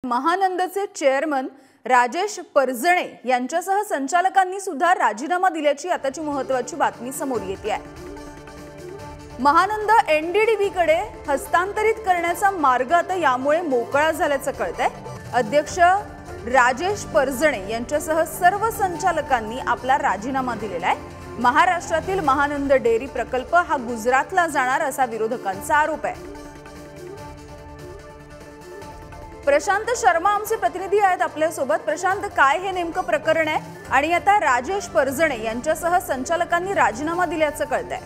महानंदचे chairman Rajesh Parjane यांच्यासह संचालकांनी सुद्धा राजीनामा दिल्याची आताची महत्त्वाची बातमी समोर येते आहे। महानंद एनडीडीबी कडे हस्तांतरित करण्याचा मार्ग आता यामुळे मोकळा झाल्याचं कळतंय। अध्यक्ष राजेश परजणे यांच्यासह सर्व संचालकांनी आपला राजीनामा दिलेला आहे। महाराष्ट्रातील महानंद डेअरी प्रकल्प हा गुजरातला जाणार असा विरोधकांचा आरोप आहे। प्रशांत शर्मा आमचे प्रतिनिधी आहेत आपल्या सोबत। प्रशांत, काय हे नेमकं प्रकरण आहे आणि आता राजेश परजणे यांच्यासह संचालकांनी राजीनामा दिल्याचं कळतंय?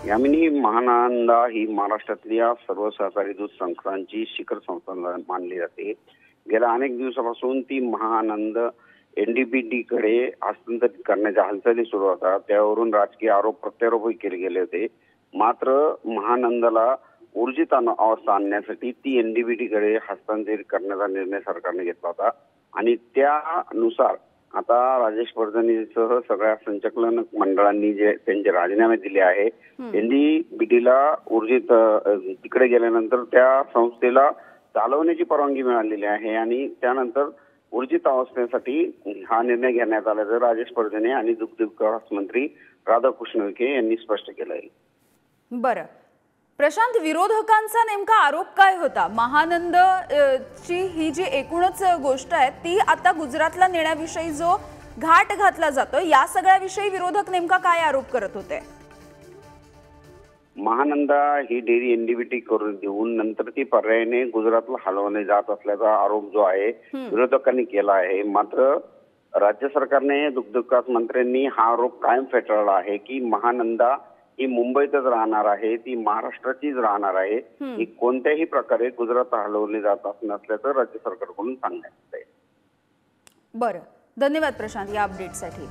यामिनी, महानंदा ही महाराष्ट्रातल्या सर्व सहकारी दूध संस्थांची शिखर संस्था मानली जाते। गेल्या अनेक दिवसापासून ती महानंद एनडीबीडी कडे हस्तांतरित करण्याच्या हालचाली सुरू होत्या। त्यावरून राजकीय आरोप प्रत्यारोपही केले गेले होते। मात्र महानंदाला ऊर्जित अवस्था आणण्यासाठी ती एनडीबीडी कडे हस्तांतरित करण्याचा निर्णय सरकारने घेतला होता आणि त्यानुसार आता राजेश परजणेसह सगळ्या संचालक मंडळांनी जे त्यांचे राजीनामे दिले आहे, एनडीबीडीला ऊर्जित तिकडे गेल्यानंतर त्या संस्थेला चालवण्याची परवानगी मिळालेली आहे आणि त्यानंतर ऊर्जित अवस्थेसाठी हा निर्णय घेण्यात आल्याचं राजेश परजणे आणि दुग्ध विकास मंत्री राधाकृष्ण विखे यांनी स्पष्ट केलं आहे। बरं प्रशांत, विरोधकांचा नेमका आरोप काय होता? महानंद ची ही जी एकूणच गोष्ट आहे ती आता गुजरातला नेण्याविषयी जो घाट घातला जातो, या सगळ्याविषयी विरोधक नेमका काय आरोप करत होते? महानंदा ही डेअरी एनडीबीडी करून देऊन नंतर ती पर्यायाने गुजरातला हलवणे जात असल्याचा आरोप जो आहे विरोधकांनी केला आहे। मात्र राज्य सरकारने दुग्ध विकास मंत्र्यांनी हा आरोप कायम फेटाळला आहे की महानंदा ही मुंबईतच राहणार आहे, ती महाराष्ट्राचीच राहणार आहे, ही कोणत्याही प्रकारे गुजरात हलवली जात नसल्याचं राज्य सरकारकडून सांगण्यात आहे। बरं, धन्यवाद प्रशांत या अपडेटसाठी।